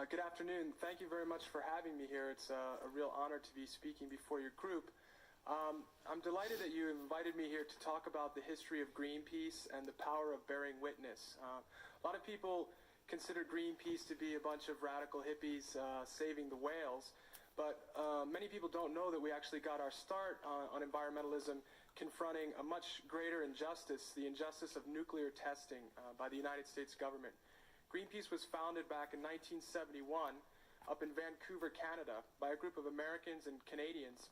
Good afternoon. Thank you very much for having me here. It's a real honor to be speaking before your group. I'm delighted that you invited me here to talk about the history of Greenpeace and the power of bearing witness. A lot of people consider Greenpeace to be a bunch of radical hippies saving the whales, but many people don't know that we actually got our start on environmentalism confronting a much greater injustice, the injustice of nuclear testing by the United States government. Greenpeace was founded back in 1971 up in Vancouver, Canada, by a group of Americans and Canadians.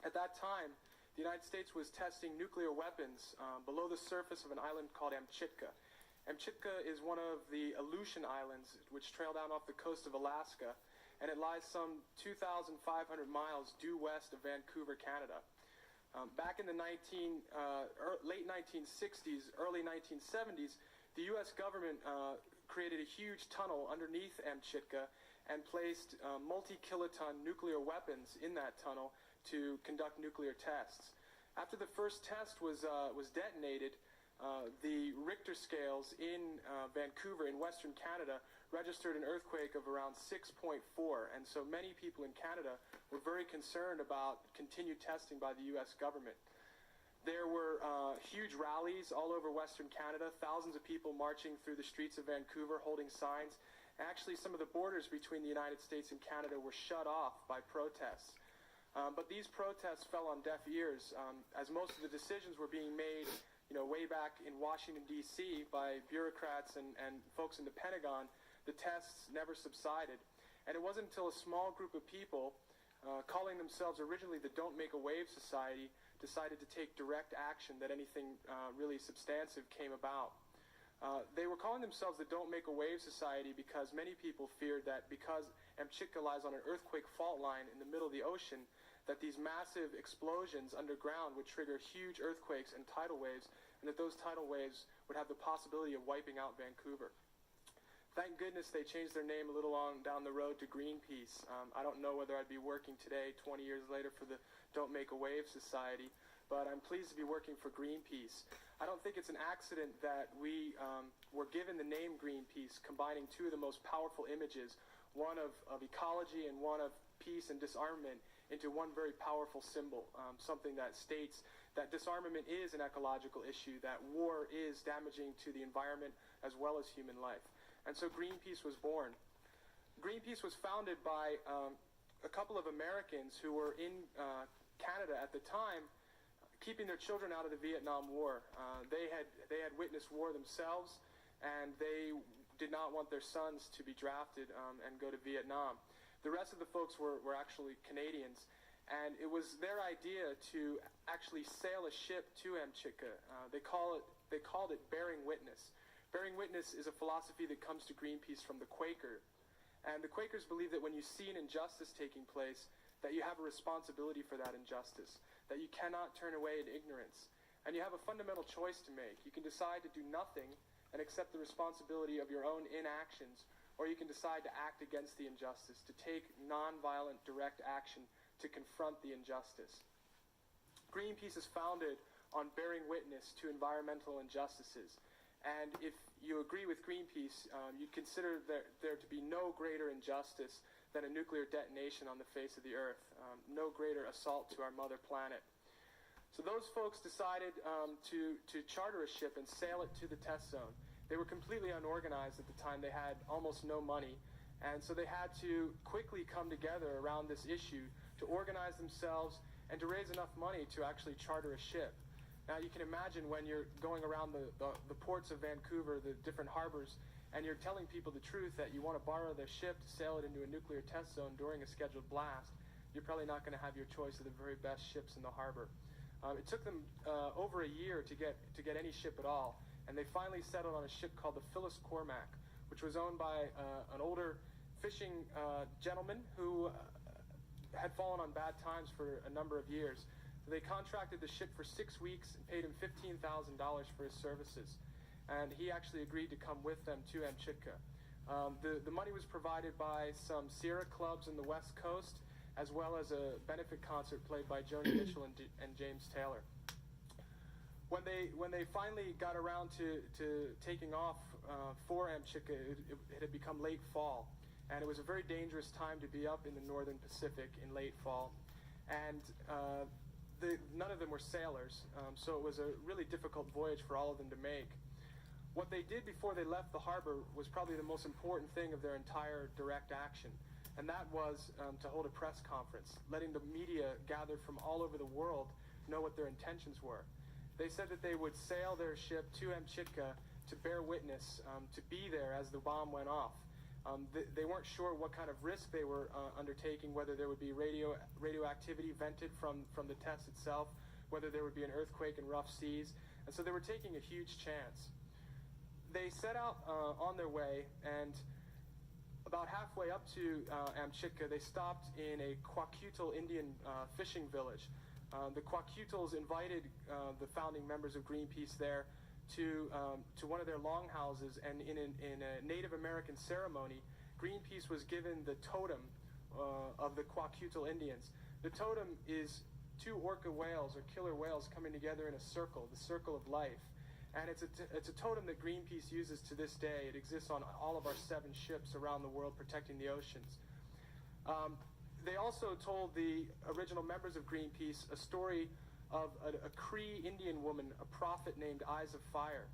At that time, the United States was testing nuclear weapons below the surface of an island called Amchitka. Amchitka is one of the Aleutian Islands, which trail down off the coast of Alaska, and it lies some 2,500 miles due west of Vancouver, Canada. Back in the late 1960s, early 1970s, the U.S. government created a huge tunnel underneath Amchitka and placed multi-kiloton nuclear weapons in that tunnel to conduct nuclear tests. After the first test was detonated, the Richter scales in Vancouver in Western Canada registered an earthquake of around 6.4, and so many people in Canada were very concerned about continued testing by the U.S. government. There were huge rallies all over Western Canada, thousands of people marching through the streets of Vancouver holding signs. Actually, some of the borders between the United States and Canada were shut off by protests. But these protests fell on deaf ears, as most of the decisions were being made way back in Washington, D.C. by bureaucrats and folks in the Pentagon. The tests never subsided. And it wasn't until a small group of people, calling themselves originally the Don't Make a Wave Society, decided to take direct action that anything really substantive came about. They were calling themselves the Don't Make a Wave Society because many people feared that because Amchitka lies on an earthquake fault line in the middle of the ocean, that these massive explosions underground would trigger huge earthquakes and tidal waves, and that those tidal waves would have the possibility of wiping out Vancouver. Thank goodness they changed their name a little on down the road to Greenpeace. I don't know whether I'd be working today, 20 years later, for the Don't Make a Wave Society, but I'm pleased to be working for Greenpeace. I don't think it's an accident that we were given the name Greenpeace, combining two of the most powerful images, one of ecology and one of peace and disarmament, into one very powerful symbol, something that states that disarmament is an ecological issue, that war is damaging to the environment as well as human life. And so Greenpeace was born. Greenpeace was founded by a couple of Americans who were in Canada at the time, keeping their children out of the Vietnam War. They had witnessed war themselves, and they did not want their sons to be drafted and go to Vietnam. The rest of the folks were actually Canadians, and it was their idea to actually sail a ship to Amchitka. They called it bearing witness. Bearing witness is a philosophy that comes to Greenpeace from the Quaker. And the Quakers believe that when you see an injustice taking place, that you have a responsibility for that injustice, that you cannot turn away in ignorance. And you have a fundamental choice to make. You can decide to do nothing and accept the responsibility of your own inactions, or you can decide to act against the injustice, to take nonviolent direct action to confront the injustice. Greenpeace is founded on bearing witness to environmental injustices. And if you agree with Greenpeace, you'd consider there to be no greater injustice than a nuclear detonation on the face of the earth, no greater assault to our mother planet. So those folks decided to charter a ship and sail it to the test zone. They were completely unorganized at the time. They had almost no money. And so they had to quickly come together around this issue to organize themselves and to raise enough money to actually charter a ship. Now you can imagine when you're going around the ports of Vancouver, the different harbors, and you're telling people the truth that you want to borrow their ship to sail it into a nuclear test zone during a scheduled blast, you're probably not going to have your choice of the very best ships in the harbor. It took them over a year to get any ship at all, and they finally settled on a ship called the Phyllis Cormac, which was owned by an older fishing gentleman who had fallen on bad times for a number of years. So they contracted the ship for 6 weeks and paid him $15,000 for his services. And he actually agreed to come with them to Amchitka. The money was provided by some Sierra clubs in the West Coast, as well as a benefit concert played by Joni Mitchell and James Taylor. When they finally got around to taking off for Amchitka, it had become late fall. and it was a very dangerous time to be up in the northern Pacific in late fall. And none of them were sailors, so it was a really difficult voyage for all of them to make. What they did before they left the harbor was probably the most important thing of their entire direct action, and that was to hold a press conference, letting the media gathered from all over the world know what their intentions were. They said that they would sail their ship to Amchitka to bear witness, to be there as the bomb went off. They weren't sure what kind of risk they were undertaking, whether there would be radioactivity vented from the test itself, whether there would be an earthquake and rough seas, and so they were taking a huge chance. They set out on their way, and about halfway up to Amchitka, they stopped in a Kwakiutl Indian fishing village. The Kwakutls invited the founding members of Greenpeace there to one of their longhouses, and in a Native American ceremony, Greenpeace was given the totem of the Kwakiutl Indians. The totem is two orca whales, or killer whales, coming together in a circle, the circle of life. And it's a totem that Greenpeace uses to this day. It exists on all of our 7 ships around the world protecting the oceans. They also told the original members of Greenpeace a story of a Cree Indian woman, a prophet named Eyes of Fire.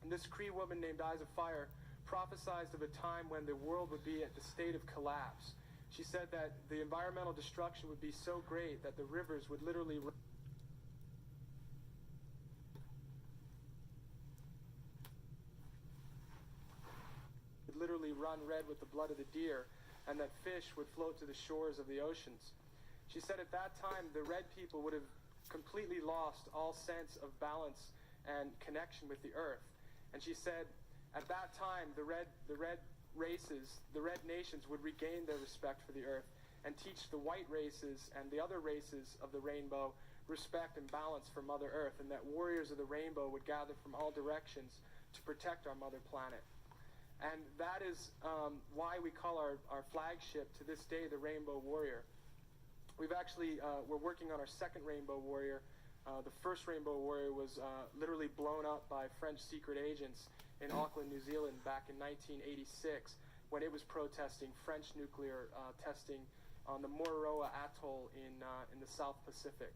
And this Cree woman named Eyes of Fire prophesied of a time when the world would be at the state of collapse. She said that the environmental destruction would be so great that the rivers would literally run red with the blood of the deer, and that fish would float to the shores of the oceans. She said at that time the red people would have completely lost all sense of balance and connection with the earth. And she said at that time the red races, the red nations would regain their respect for the earth and teach the white races and the other races of the rainbow respect and balance for Mother Earth, and that warriors of the rainbow would gather from all directions to protect our mother planet. And that is why we call our flagship to this day the Rainbow Warrior. We've actually, we're working on our second Rainbow Warrior. The first Rainbow Warrior was literally blown up by French secret agents in Auckland, New Zealand back in 1986 when it was protesting French nuclear testing on the Moroa Atoll in the South Pacific.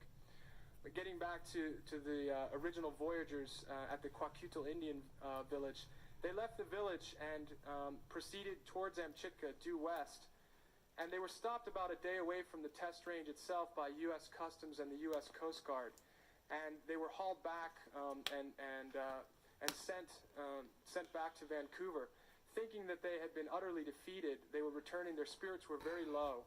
But getting back to the original voyagers at the Kwakiutl Indian village, they left the village and proceeded towards Amchitka due west, and they were stopped about a day away from the test range itself by U.S. Customs and the U.S. Coast Guard, and they were hauled back and sent back to Vancouver, thinking that they had been utterly defeated. They were returning; their spirits were very low,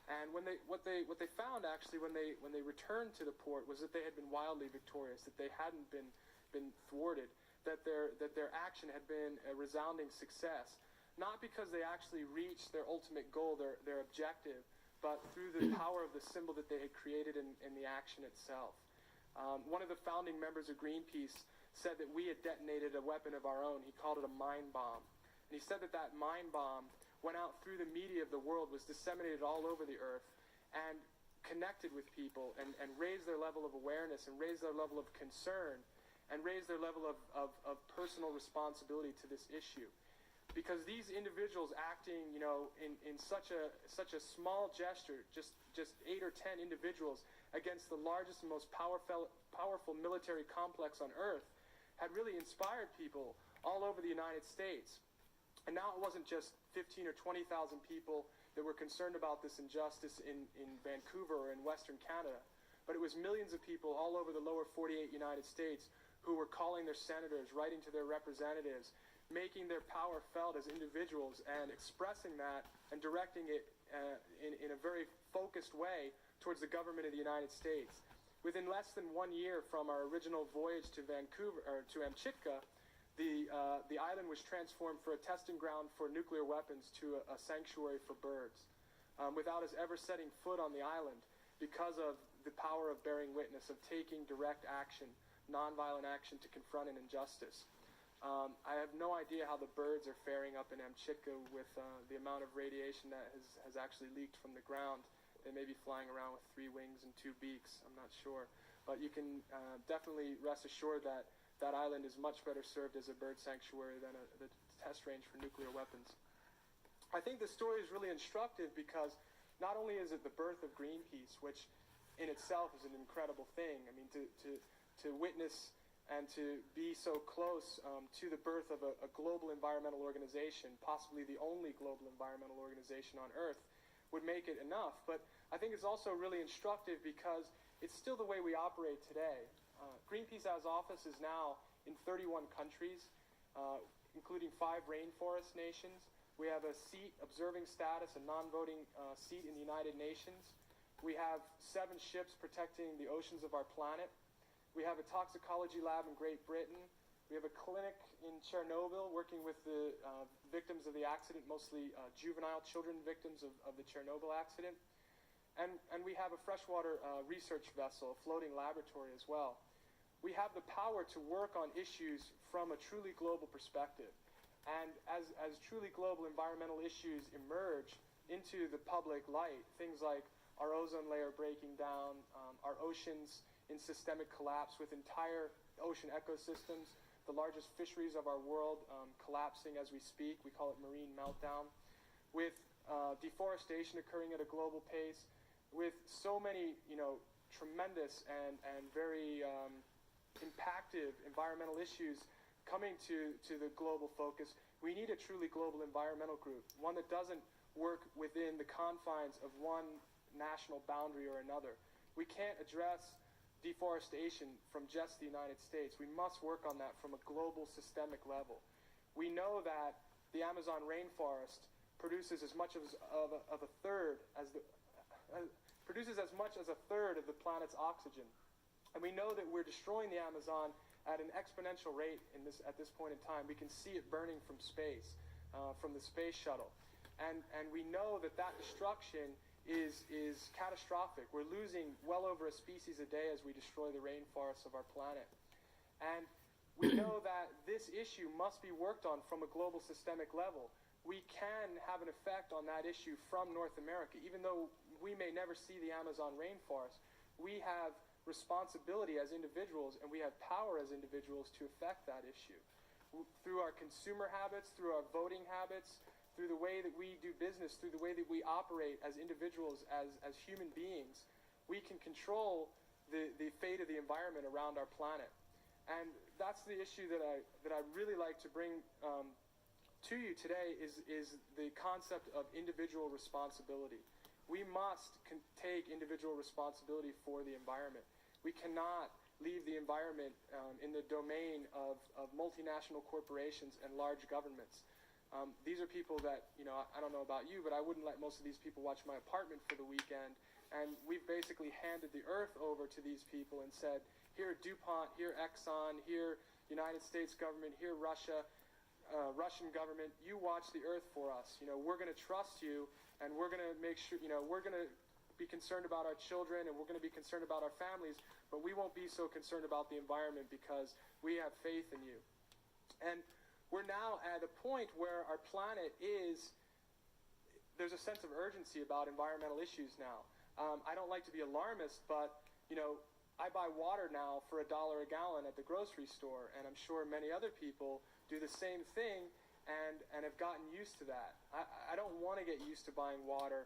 and what they found actually when they returned to the port was that they had been wildly victorious, that they hadn't been thwarted. That their action had been a resounding success, not because they actually reached their ultimate goal, their objective, but through the power of the symbol that they had created in the action itself. One of the founding members of Greenpeace said that we had detonated a weapon of our own. He called it a mind bomb. And he said that mind bomb went out through the media of the world, was disseminated all over the earth, and connected with people, and raised their level of awareness, and raised their level of concern, and raise their level of personal responsibility to this issue. Because these individuals acting, in such a small gesture, just 8 or 10 individuals against the largest and most powerful military complex on earth, had really inspired people all over the United States. And now it wasn't just 15 or 20,000 people that were concerned about this injustice in Vancouver or in Western Canada, but it was millions of people all over the lower 48 United States who were calling their senators, writing to their representatives, making their power felt as individuals, and expressing that and directing it in a very focused way towards the government of the United States. Within less than 1 year from our original voyage to Vancouver, or to Amchitka, the island was transformed from a testing ground for nuclear weapons to a sanctuary for birds, without us ever setting foot on the island, because of the power of bearing witness, of taking direct action, nonviolent action to confront an injustice. I have no idea how the birds are faring up in Amchitka with the amount of radiation that has actually leaked from the ground. They may be flying around with 3 wings and 2 beaks, I'm not sure. But you can definitely rest assured that that island is much better served as a bird sanctuary than the test range for nuclear weapons. I think the story is really instructive because not only is it the birth of Greenpeace, which in itself is an incredible thing. I mean, to witness and to be so close to the birth of a global environmental organization, possibly the only global environmental organization on Earth, would make it enough. But I think it's also really instructive because it's still the way we operate today. Greenpeace has offices now in 31 countries, including 5 rainforest nations. We have a seat, observing status, a non-voting seat in the United Nations. We have 7 ships protecting the oceans of our planet. We have a toxicology lab in Great Britain. We have a clinic in Chernobyl working with the victims of the accident, mostly juvenile children victims of the Chernobyl accident. And we have a freshwater research vessel, a floating laboratory as well. We have the power to work on issues from a truly global perspective. And as truly global environmental issues emerge into the public light, things like our ozone layer breaking down, our oceans in systemic collapse with entire ocean ecosystems, the largest fisheries of our world collapsing as we speak, we call it marine meltdown, with deforestation occurring at a global pace, with so many, tremendous and very impactive environmental issues coming to the global focus, we need a truly global environmental group, one that doesn't work within the confines of one national boundary or another. We can't address deforestation from just the United States. We must work on that from a global systemic level. We know that the Amazon rainforest produces as much as a third of the planet's oxygen. And we know that we're destroying the Amazon at an exponential rate at this point in time. We can see it burning from space, from the space shuttle. And we know that destruction is catastrophic. We're losing well over a species a day as we destroy the rainforests of our planet. And we know that this issue must be worked on from a global systemic level. We can have an effect on that issue from North America. Even though we may never see the Amazon rainforest, we have responsibility as individuals, and we have power as individuals to affect that issue. Through our consumer habits, through our voting habits, through the way that we do business, through the way that we operate as individuals, as human beings, we can control the fate of the environment around our planet. And that's the issue that I really like to bring to you today is the concept of individual responsibility. We must take individual responsibility for the environment. We cannot leave the environment in the domain of multinational corporations and large governments. These are people that, I don't know about you, but I wouldn't let most of these people watch my apartment for the weekend. And we've basically handed the earth over to these people and said, here DuPont, here Exxon, here United States government, here Russia, Russian government, you watch the earth for us. We're going to trust you, and we're going to make sure, we're going to be concerned about our children, and we're going to be concerned about our families, but we won't be so concerned about the environment because we have faith in you. And we're now at a point where our planet there's a sense of urgency about environmental issues now. I don't like to be alarmist, but, I buy water now for $1 a gallon at the grocery store, and I'm sure many other people do the same thing and have gotten used to that. I don't want to get used to buying water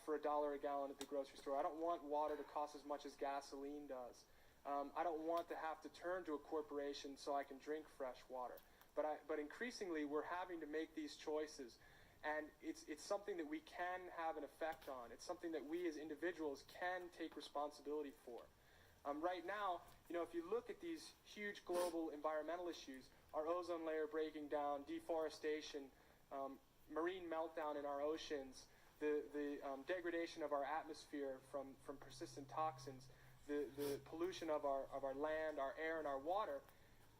for $1 a gallon at the grocery store. I don't want water to cost as much as gasoline does. I don't want to have to turn to a corporation so I can drink fresh water. But increasingly, we're having to make these choices, and it's something that we can have an effect on. It's something that we as individuals can take responsibility for. Right now, if you look at these huge global environmental issues, our ozone layer breaking down, deforestation, marine meltdown in our oceans, the degradation of our atmosphere from persistent toxins, the pollution of our land, our air, and our water,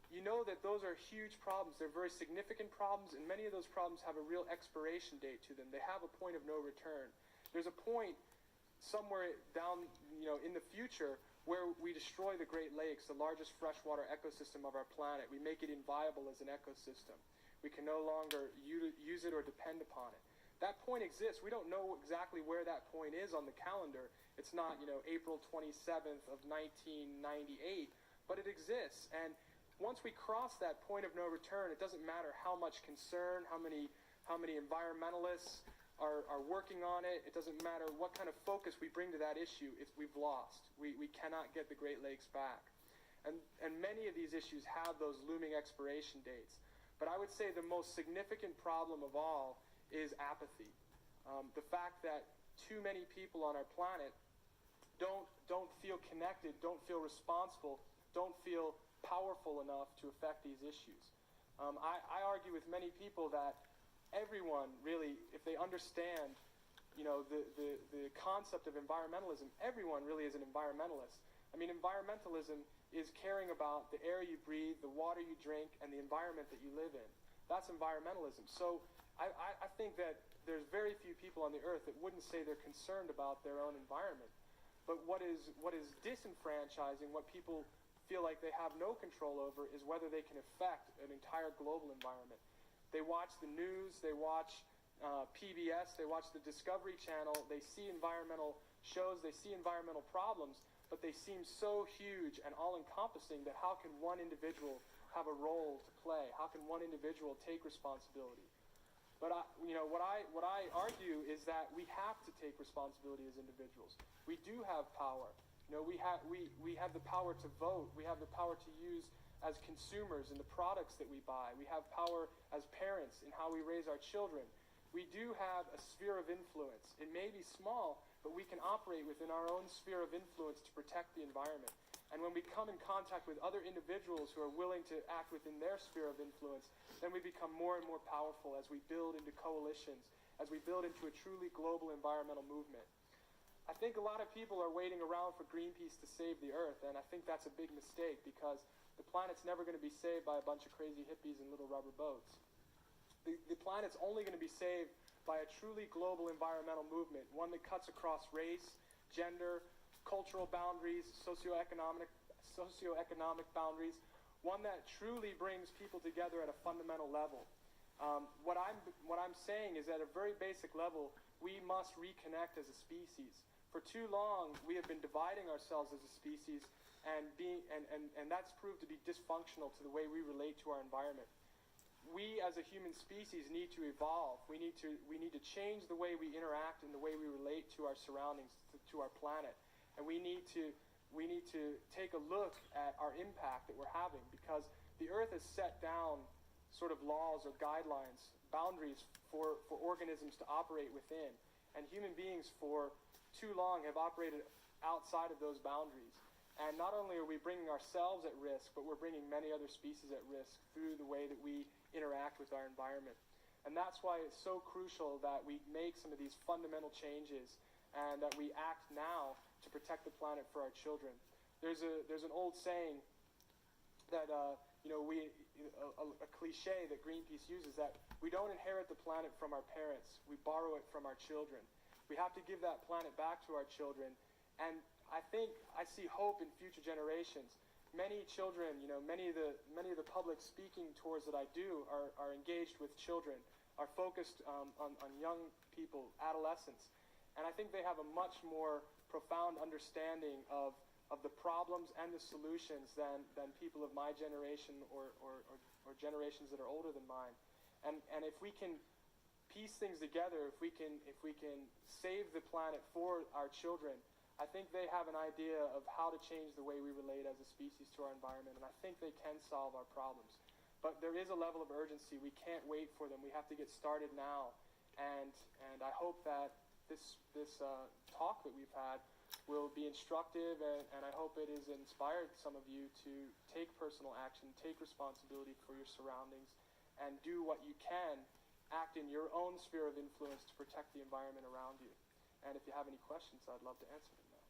you know that those are huge problems. They're very significant problems, and many of those problems have a real expiration date to them. They have a point of no return. There's a point somewhere down, in the future where we destroy the Great Lakes, the largest freshwater ecosystem of our planet. We make it inviolable as an ecosystem. We can no longer use it or depend upon it. That point exists. We don't know exactly where that point is on the calendar. It's not, April 27th of 1998, but it exists. And once we cross that point of no return, it doesn't matter how much concern, how many how many environmentalists are working on it. It doesn't matter what kind of focus we bring to that issue, we've lost. We cannot get the Great Lakes back. And many of these issues have those looming expiration dates. But I would say the most significant problem of all is apathy. The fact that too many people on our planet don't feel connected, don't feel responsible, don't feel powerful enough to affect these issues. I argue with many people that everyone really, if they understand, the concept of environmentalism, everyone really is an environmentalist. I mean, environmentalism is caring about the air you breathe, the water you drink, and the environment that you live in. That's environmentalism. So I think that there's very few people on the earth that wouldn't say they're concerned about their own environment. But what is disenfranchising, what people feel like they have no control over, is whether they can affect an entire global environment. They watch the news, they watch PBS, they watch the Discovery Channel, they see environmental shows, they see environmental problems, but they seem so huge and all-encompassing that how can one individual have a role to play? How can one individual take responsibility? But what I argue is that we have to take responsibility as individuals. We do have power. We have the power to vote. We have the power to use as consumers in the products that we buy. We have power as parents in how we raise our children. We do have a sphere of influence. It may be small, but we can operate within our own sphere of influence to protect the environment. And when we come in contact with other individuals who are willing to act within their sphere of influence, then we become more and more powerful as we build into coalitions, as we build into a truly global environmental movement. I think a lot of people are waiting around for Greenpeace to save the Earth, and I think that's a big mistake because the planet's never going to be saved by a bunch of crazy hippies in little rubber boats. The planet's only going to be saved by a truly global environmental movement, one that cuts across race, gender, cultural boundaries, socioeconomic boundaries, one that truly brings people together at a fundamental level. What I'm saying is at a very basic level, we must reconnect as a species. For too long, we have been dividing ourselves as a species, and that's proved to be dysfunctional to the way we relate to our environment. We as a human species need to evolve. We need to change the way we interact and the way we relate to our surroundings, to our planet. And we need to take a look at our impact that we're having, because the Earth has set down sort of laws or guidelines, boundaries for organisms to operate within. And human beings for too long have operated outside of those boundaries. And not only are we bringing ourselves at risk, but we're bringing many other species at risk through the way that we interact with our environment. And that's why it's so crucial that we make some of these fundamental changes and that we act now to protect the planet for our children. There's an old saying that a cliche that Greenpeace uses, that we don't inherit the planet from our parents, we borrow it from our children. We have to give that planet back to our children. And I think I see hope in future generations. Many children, many of the public speaking tours that I do are engaged with children, are focused on young people, adolescents. And I think they have a much more profound understanding of the problems and the solutions than people of my generation or generations that are older than mine. And if we can piece things together, if we can save the planet for our children, I think they have an idea of how to change the way we relate as a species to our environment, and I think they can solve our problems. But there is a level of urgency. We can't wait for them. We have to get started now. And I hope that this talk that we've had will be instructive, and I hope it has inspired some of you to take personal action, take responsibility for your surroundings, and do what you can, act in your own sphere of influence to protect the environment around you. And if you have any questions, I'd love to answer them now.